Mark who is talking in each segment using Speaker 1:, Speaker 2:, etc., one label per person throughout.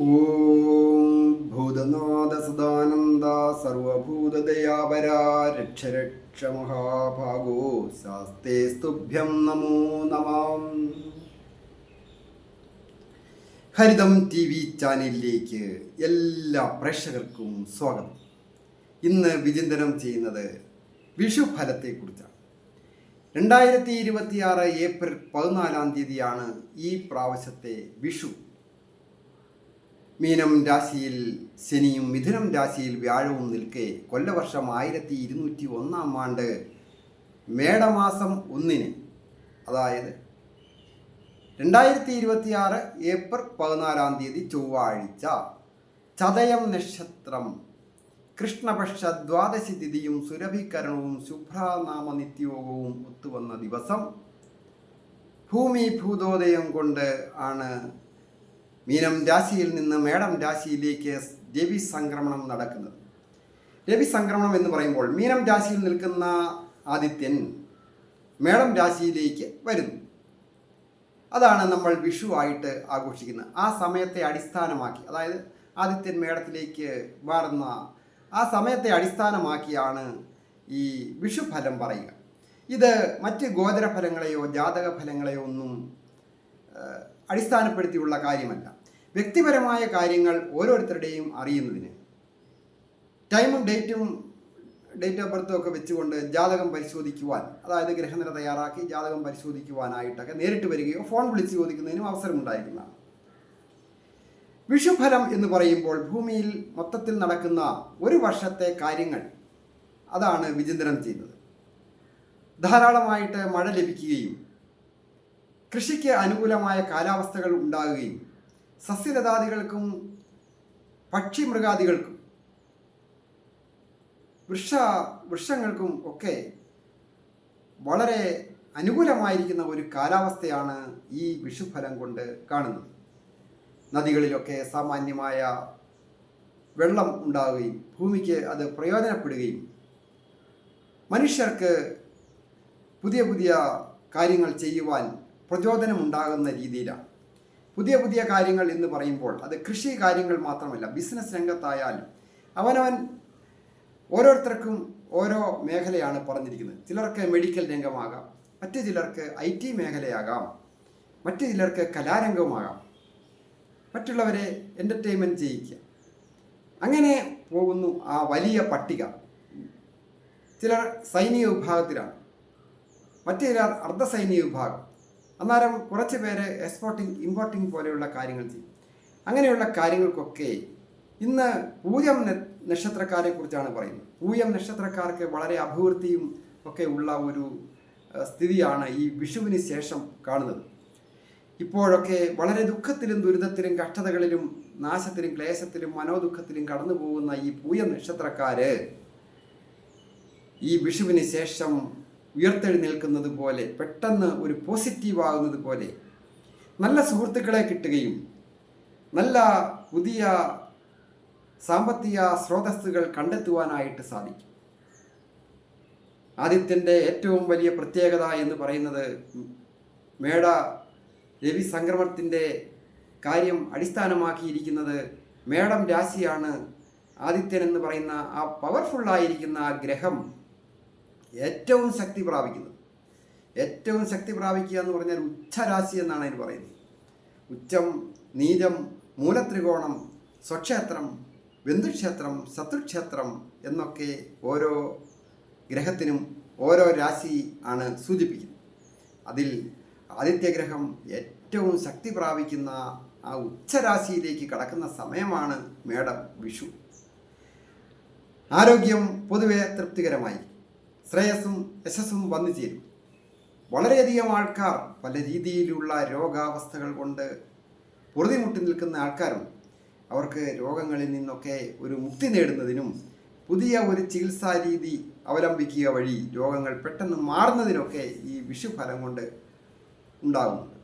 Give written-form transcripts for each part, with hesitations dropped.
Speaker 1: ഓം ഭൂതനാഥ സദാനന്ദ സർവഭൂതദയാപരാ രക്ഷ രക്ഷ മഹാഭാഗോ ശാസ്തേ സ്തുഭ്യം നമോ നമഃ. ഹരിതം ടി വി ചാനലിലേക്ക് എല്ലാ പ്രേക്ഷകർക്കും സ്വാഗതം. ഇന്ന് വിചിന്തനം ചെയ്യുന്നത് വിഷുഫലത്തെക്കുറിച്ചാണ്. 2026 ഏപ്രിൽ 14 ഈ പ്രാവശ്യത്തെ വിഷു. മീനം രാശിയിൽ ശനിയും മിഥുനം രാശിയിൽ വ്യാഴവും നിൽക്കെ കൊല്ലവർഷം 1201 ആണ്ട് മേടമാസം 1, അതായത് 2026 ഏപ്രിൽ 14 ചൊവ്വാഴ്ച, ചതയം നക്ഷത്രം, കൃഷ്ണപക്ഷ ദ്വാദശി തിഥിയും സുരഭികരണവും ശുഭ്രനാമ നിത്യോഗവും ഒത്തുവന്ന ദിവസം. ഭൂമി ഭൂതോദയം കൊണ്ട് ആണ് മീനം രാശിയിൽ നിന്ന് മേടം രാശിയിലേക്ക് രവി സംക്രമണം നടക്കുന്നത്. രവി സംക്രമണം എന്ന് പറയുമ്പോൾ മീനം രാശിയിൽ നിൽക്കുന്ന ആദിത്യൻ മേടം രാശിയിലേക്ക് വരുന്നു. അതാണ് നമ്മൾ വിഷു ആയിട്ട് ആഘോഷിക്കുന്നത്. ആ സമയത്തെ അടിസ്ഥാനമാക്കി, അതായത് ആദിത്യൻ മേടത്തിലേക്ക് മാറുന്ന ആ സമയത്തെ അടിസ്ഥാനമാക്കിയാണ് ഈ വിഷുഫലം പറയുക. ഇത് മറ്റ് ഗോചരഫലങ്ങളെയോ ജാതക ഫലങ്ങളെയോ ഒന്നും അടിസ്ഥാനപ്പെടുത്തിയുള്ള കാര്യമല്ല. വ്യക്തിപരമായ കാര്യങ്ങൾ ഓരോരുത്തരുടെയും അറിയുന്നതിന് ടൈമും ഡേറ്റ് ഓഫ് ബർത്തും ഒക്കെ വെച്ചുകൊണ്ട് ജാതകം പരിശോധിക്കുവാൻ, അതായത് ഗ്രഹനില തയ്യാറാക്കി ജാതകം പരിശോധിക്കുവാനായിട്ടൊക്കെ നേരിട്ട് വരികയോ ഫോൺ വിളിച്ച് ചോദിക്കുന്നതിനും അവസരമുണ്ടായിരിക്കുന്നതാണ്. വിഷുഫലം എന്ന് പറയുമ്പോൾ ഭൂമിയിൽ മൊത്തത്തിൽ നടക്കുന്ന ഒരു വർഷത്തെ കാര്യങ്ങൾ, അതാണ് വിചിന്തനം ചെയ്യുന്നത്. ധാരാളമായിട്ട് മഴ ലഭിക്കുകയും കൃഷിക്ക് അനുകൂലമായ കാലാവസ്ഥകൾ ഉണ്ടാകുകയും സസ്യലതാദികൾക്കും പക്ഷിമൃഗാദികൾക്കും വൃക്ഷങ്ങൾക്കും ഒക്കെ വളരെ അനുകൂലമായിരിക്കുന്ന ഒരു കാലാവസ്ഥയാണ് ഈ വിഷുഫലം കൊണ്ട് കാണുന്നത്. നദികളിലൊക്കെ സാമാന്യമായ വെള്ളം ഉണ്ടാവുകയും ഭൂമിക്ക് അത് പ്രയോജനപ്പെടുകയും മനുഷ്യർക്ക് പുതിയ പുതിയ കാര്യങ്ങൾ ചെയ്യുവാൻ പ്രചോദനമുണ്ടാകുന്ന രീതിയിലാണ്. പുതിയ കാര്യങ്ങൾ എന്ന് പറയുമ്പോൾ അത് കൃഷി കാര്യങ്ങൾ മാത്രമല്ല, ബിസിനസ് രംഗത്തായാലും അവനവൻ ഓരോരുത്തർക്കും ഓരോ മേഖലയാണ് പറഞ്ഞിരിക്കുന്നത്. ചിലർക്ക് മെഡിക്കൽ രംഗമാകാം, മറ്റു ചിലർക്ക് IT മേഖലയാകാം, മറ്റു ചിലർക്ക് കലാരംഗവുമാകാം, മറ്റുള്ളവരെ എൻ്റർടൈൻമെൻറ്റ് ചെയ്യിക്കുക. അങ്ങനെ പോകുന്നു ആ വലിയ പട്ടിക. ചിലർ സൈനിക വിഭാഗത്തിലാണ്, മറ്റു ചിലർ അർദ്ധസൈനിക വിഭാഗം. അന്നേരം കുറച്ച് പേര് എക്സ്പോർട്ടിങ് ഇമ്പോർട്ടിങ് പോലെയുള്ള കാര്യങ്ങൾ ചെയ്യും. അങ്ങനെയുള്ള കാര്യങ്ങൾക്കൊക്കെ ഇന്ന് പൂയം നക്ഷത്രക്കാരെ കുറിച്ചാണ് പറയുന്നത്. പൂയം നക്ഷത്രക്കാർക്ക് വളരെ അഭിവൃദ്ധിയും ഒക്കെ ഉള്ള ഒരു സ്ഥിതിയാണ് ഈ വിഷുവിന് ശേഷം കാണുന്നത്. ഇപ്പോഴൊക്കെ വളരെ ദുഃഖത്തിലും ദുരിതത്തിലും കഷ്ടതകളിലും നാശത്തിലും ക്ലേശത്തിലും മനോദുഃഖത്തിലും കടന്നു പോകുന്ന ഈ പൂയം നക്ഷത്രക്കാര് ഈ വിഷുവിന് ശേഷം ഉയർത്തെഴുന്നേൽക്കുന്നത് പോലെ, പെട്ടെന്ന് ഒരു പോസിറ്റീവ് ആകുന്നത് പോലെ നല്ല സുഹൃത്തുക്കളെ കിട്ടുകയും നല്ല പുതിയ സാമ്പത്തിക സ്രോതസ്സുകൾ കണ്ടെത്തുവാനായിട്ട് സാധിക്കും. ആദിത്യൻ്റെ ഏറ്റവും വലിയ പ്രത്യേകത എന്ന് പറയുന്നത് മേട രവി സംക്രമണത്തിൻ്റെ കാര്യം അടിസ്ഥാനമാക്കിയിരിക്കുന്നത് മേടം രാശിയാണ്. ആദിത്യൻ എന്ന് പറയുന്ന ആ പവർഫുള്ളായിരിക്കുന്ന ആ ഗ്രഹം ഏറ്റവും ശക്തി പ്രാപിക്കുന്നത്. ഏറ്റവും ശക്തി പ്രാപിക്കുക എന്ന് പറഞ്ഞാൽ ഉച്ചരാശി എന്നാണ് അതിന് പറയുന്നത്. ഉച്ചം, നീചം, മൂലത്രികോണം, സ്വക്ഷേത്രം, ബന്ധുക്ഷേത്രം, ശത്രുക്ഷേത്രം എന്നൊക്കെ ഓരോ ഗ്രഹത്തിനും ഓരോ രാശി ആണ് സൂചിപ്പിക്കുന്നത്. അതിൽ ആദിത്യഗ്രഹം ഏറ്റവും ശക്തി പ്രാപിക്കുന്ന ആ ഉച്ചരാശിയിലേക്ക് കടക്കുന്ന സമയമാണ് മേടം വിഷു. ആരോഗ്യം പൊതുവെ തൃപ്തികരമായി, ശ്രേയസ്സും യശസ്സും വന്നു ചേരും. വളരെയധികം ആൾക്കാർ പല രീതിയിലുള്ള രോഗാവസ്ഥകൾ കൊണ്ട് പൊറുതിമുട്ടി നിൽക്കുന്ന ആൾക്കാരുണ്ട്. അവർക്ക് രോഗങ്ങളിൽ നിന്നൊക്കെ ഒരു മുക്തി നേടുന്നതിനും പുതിയ ഒരു ചികിത്സാ രീതി അവലംബിക്കുക വഴി രോഗങ്ങൾ പെട്ടെന്ന് മാറുന്നതിനൊക്കെ ഈ വിഷുഫലം കൊണ്ട് ഉണ്ടാകുന്നുണ്ട്.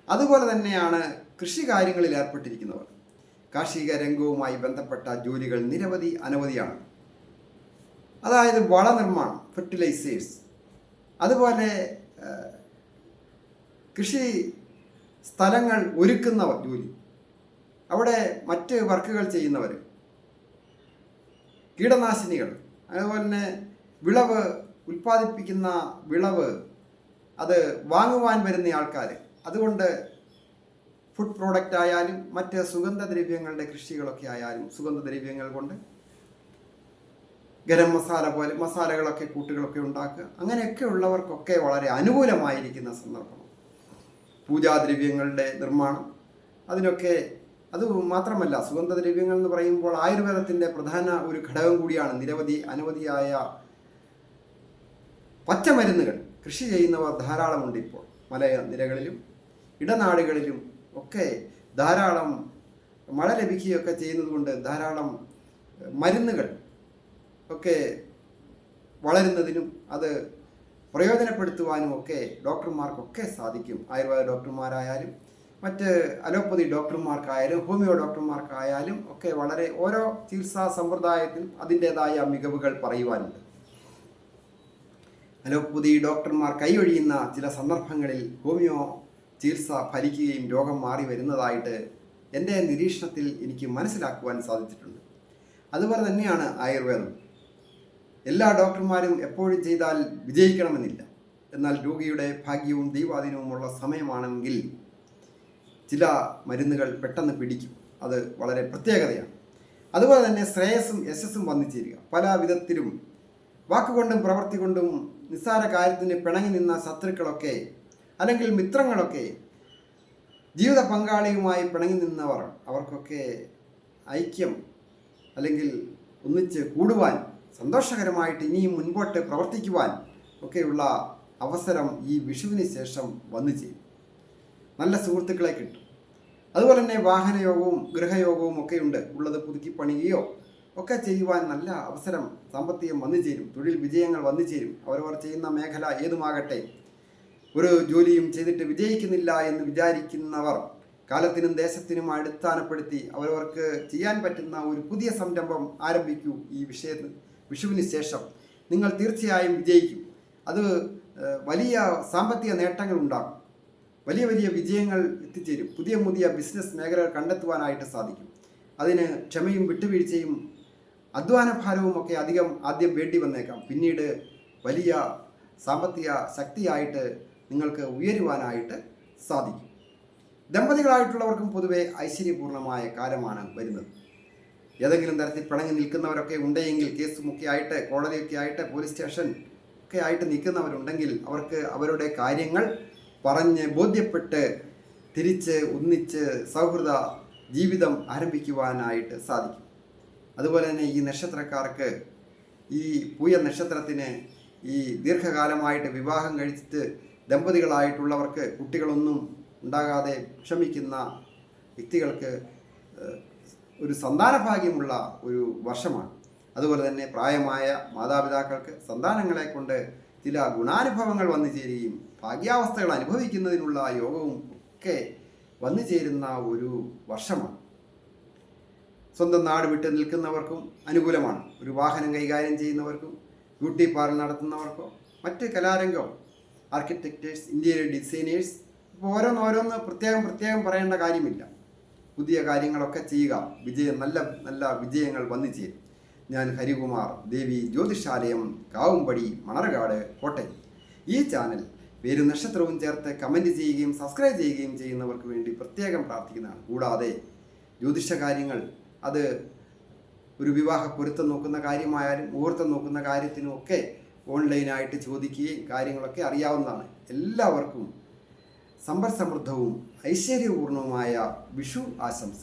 Speaker 1: അതുപോലെ തന്നെയാണ് കൃഷി കാര്യങ്ങളിൽ ഏർപ്പെട്ടിരിക്കുന്നവർ. കാർഷിക രംഗവുമായി ബന്ധപ്പെട്ട ജോലികൾ അനവധിയാണ്. അതായത് വളനിർമ്മാണം, ഫെർട്ടിലൈസേഴ്സ്, അതുപോലെ കൃഷി സ്ഥലങ്ങൾ ഒരുക്കുന്ന ജോലി, അവിടെ മറ്റ് വർക്കുകൾ ചെയ്യുന്നവർ, കീടനാശിനികൾ, അതുപോലെ തന്നെ വിളവ് ഉൽപ്പാദിപ്പിക്കുന്ന വിളവ് അത് വാങ്ങുവാൻ വരുന്ന ആൾക്കാർ, അതുകൊണ്ട് ഫുഡ് പ്രോഡക്റ്റ് ആയാലും മറ്റ് സുഗന്ധദ്രവ്യങ്ങളുടെ കൃഷികളൊക്കെ ആയാലും സുഗന്ധദ്രവ്യങ്ങൾ കൊണ്ട് ഗരം മസാല പോലെ മസാലകളൊക്കെ കൂട്ടുകളൊക്കെ ഉണ്ടാക്കുക, അങ്ങനെയൊക്കെ ഉള്ളവർക്കൊക്കെ വളരെ അനുകൂലമായിരിക്കുന്ന സന്ദർഭം. പൂജാദ്രവ്യങ്ങളുടെ നിർമ്മാണം, അതിനൊക്കെ, അത് മാത്രമല്ല സുഗന്ധദ്രവ്യങ്ങൾ എന്ന് പറയുമ്പോൾ ആയുർവേദത്തിൻ്റെ പ്രധാന ഒരു ഘടകം കൂടിയാണ്. അനവധിയായ പച്ചമരുന്നുകൾ കൃഷി ചെയ്യുന്നവർ ധാരാളമുണ്ട്. ഇപ്പോൾ മലനിരകളിലും ഇടനാടുകളിലും ഒക്കെ ധാരാളം മഴ ലഭിക്കുകയൊക്കെ ചെയ്യുന്നത് കൊണ്ട് ധാരാളം മരുന്നുകൾ ഒക്കെ വളരുന്നതിനും അത് പ്രയോജനപ്പെടുത്തുവാനും ഒക്കെ ഡോക്ടർമാർക്കൊക്കെ സാധിക്കും. ആയുർവേദ ഡോക്ടർമാരായാലും മറ്റ് അലോപ്പതി ഡോക്ടർമാർക്കായാലും ഹോമിയോ ഡോക്ടർമാർക്കായാലും ഒക്കെ വളരെ ഓരോ ചികിത്സാ സമ്പ്രദായത്തിനും അതിൻ്റേതായ മികവുകൾ പറയുവാനുണ്ട്. അലോപ്പതി ഡോക്ടർമാർ കൈയൊഴിയുന്ന ചില സന്ദർഭങ്ങളിൽ ഹോമിയോ ചികിത്സ ഫലിക്കുകയും രോഗം മാറി വരുന്നതായിട്ട് എൻ്റെ നിരീക്ഷണത്തിൽ എനിക്ക് മനസ്സിലാക്കുവാൻ സാധിച്ചിട്ടുണ്ട്. അതുപോലെ തന്നെയാണ് ആയുർവേദം. എല്ലാ ഡോക്ടർമാരും എപ്പോഴും ചെയ്താൽ വിജയിക്കണമെന്നില്ല. എന്നാൽ രോഗിയുടെ ഭാഗ്യവും ദൈവാധീനവുമുള്ള സമയമാണെങ്കിൽ ചില മരുന്നുകൾ പെട്ടെന്ന് പിടിക്കും. അത് വളരെ പ്രത്യേകതയാണ്. അതുപോലെ തന്നെ ശ്രേയസ്സും യശസ്സും വന്നു ചേരുക. പല വിധത്തിലും വാക്കുകൊണ്ടും പ്രവൃത്തി കൊണ്ടും നിസ്സാര കാര്യത്തിന് പിണങ്ങി നിന്ന ശത്രുക്കളൊക്കെ അല്ലെങ്കിൽ മിത്രങ്ങളൊക്കെ, ജീവിത പങ്കാളിയുമായി പിണങ്ങി നിന്നവർ, അവർക്കൊക്കെ ഐക്യം അല്ലെങ്കിൽ ഒന്നിച്ച് കൂടുവാൻ, സന്തോഷകരമായിട്ട് ഇനിയും മുൻപോട്ട് പ്രവർത്തിക്കുവാൻ ഒക്കെയുള്ള അവസരം ഈ വിഷുവിന് ശേഷം വന്നു ചേരും. നല്ല സുഹൃത്തുക്കളെ കിട്ടും. അതുപോലെ തന്നെ വാഹനയോഗവും ഗൃഹയോഗവും ഒക്കെയുണ്ട്. ഉള്ളത് പുതുക്കി പണിയുകയോ ഒക്കെ ചെയ്യുവാൻ നല്ല അവസരം, സാമ്പത്തികം വന്നു ചേരും. തൊഴിൽ വിജയങ്ങൾ വന്നു ചേരും. അവരവർ ചെയ്യുന്ന മേഖല ഏതുമാകട്ടെ, ഒരു ജോലിയും ചെയ്തിട്ട് വിജയിക്കുന്നില്ല എന്ന് വിചാരിക്കുന്നവർ കാലത്തിനും ദേശത്തിനും അടിസ്ഥാനപ്പെടുത്തി അവരവർക്ക് ചെയ്യാൻ പറ്റുന്ന ഒരു പുതിയ സംരംഭം ആരംഭിക്കൂ. ഈ വിഷുവിന് ശേഷം നിങ്ങൾ തീർച്ചയായും വിജയിക്കും. അത് വലിയ സാമ്പത്തിക നേട്ടങ്ങൾ ഉണ്ടാകും. വലിയ വലിയ വിജയങ്ങൾ എത്തിച്ചേരും. പുതിയ ബിസിനസ് മേഖലകൾ കണ്ടെത്തുവാനായിട്ട് സാധിക്കും. അതിന് ക്ഷമയും വിട്ടുവീഴ്ചയും അധ്വാനഭാരവും ഒക്കെ ആദ്യം വേണ്ടി വന്നേക്കാം. പിന്നീട് വലിയ സാമ്പത്തിക ശക്തിയായിട്ട് നിങ്ങൾക്ക് ഉയരുവാനായിട്ട് സാധിക്കും. ദമ്പതികളായിട്ടുള്ളവർക്കും പൊതുവെ ഐശ്വര്യപൂർണമായ കാലമാണ് വരുന്നത്. ഏതെങ്കിലും തരത്തിൽ പിണങ്ങി നിൽക്കുന്നവരൊക്കെ ഉണ്ടെങ്കിൽ, കേസുമൊക്കെ ആയിട്ട്, കോടതിയൊക്കെ ആയിട്ട്, പോലീസ് സ്റ്റേഷൻ ഒക്കെ ആയിട്ട് നിൽക്കുന്നവരുണ്ടെങ്കിൽ അവർക്ക് അവരുടെ കാര്യങ്ങൾ പറഞ്ഞ് ബോധ്യപ്പെട്ട് തിരിച്ച് ഒന്നിച്ച് സൗഹൃദ ജീവിതം ആരംഭിക്കുവാനായിട്ട് സാധിക്കും. അതുപോലെ തന്നെ ഈ നക്ഷത്രക്കാർക്ക്, ഈ പൂയ നക്ഷത്രത്തിന് ഈ ദീർഘകാലമായിട്ട് വിവാഹം കഴിച്ചിട്ട് ദമ്പതികളായിട്ടുള്ളവർക്ക് കുട്ടികളൊന്നും ഉണ്ടാകാതെ വിഷമിക്കുന്ന വ്യക്തികൾക്ക് ഒരു സന്താനഭാഗ്യമുള്ള ഒരു വർഷമാണ്. അതുപോലെ തന്നെ പ്രായമായ മാതാപിതാക്കൾക്ക് സന്താനങ്ങളെ കൊണ്ട് ചില ഗുണാനുഭവങ്ങൾ വന്നു ചേരുകയും ഭാഗ്യാവസ്ഥകൾ അനുഭവിക്കുന്നതിനുള്ള യോഗവും ഒക്കെ വന്നു ചേരുന്ന ഒരു വർഷമാണ്. സ്വന്തം നാട് വിട്ട് നിൽക്കുന്നവർക്കും അനുകൂലമാണ്. ഒരു വാഹനം കൈകാര്യം ചെയ്യുന്നവർക്കും, ബ്യൂട്ടി പാർലർ നടത്തുന്നവർക്കോ, മറ്റ് കലാരംഗം, ആർക്കിടെക്റ്റേഴ്സ്, ഇൻറ്റീരിയർ ഡിസൈനേഴ്സ്, ഇപ്പോൾ ഓരോന്ന് പ്രത്യേകം പറയേണ്ട കാര്യമില്ല. പുതിയ കാര്യങ്ങളൊക്കെ ചെയ്യുക. നല്ല വിജയങ്ങൾ വന്നു ചേരും. ഞാൻ ഹരികുമാർ, ദേവി ജ്യോതിഷാലയം, കാവുംപടി, മണർകാട്, കോട്ടയം. ഈ ചാനൽ പേരും നക്ഷത്രവും ചേർത്ത് കമൻറ്റ് ചെയ്യുകയും സബ്സ്ക്രൈബ് ചെയ്യുകയും ചെയ്യുന്നവർക്ക് വേണ്ടി പ്രത്യേകം പ്രാർത്ഥിക്കുന്നതാണ്. കൂടാതെ ജ്യോതിഷ കാര്യങ്ങൾ, അത് ഒരു വിവാഹ പൊരുത്തം നോക്കുന്ന കാര്യമായാലും മുഹൂർത്തം നോക്കുന്ന കാര്യത്തിനുമൊക്കെ ഓൺലൈനായിട്ട് ചോദിക്കുകയും കാര്യങ്ങളൊക്കെ അറിയാവുന്നതാണ്. എല്ലാവർക്കും സമ്പൽ സമൃദ്ധവും ഐശ്വര്യപൂർണവുമായ വിഷു ആശംസ.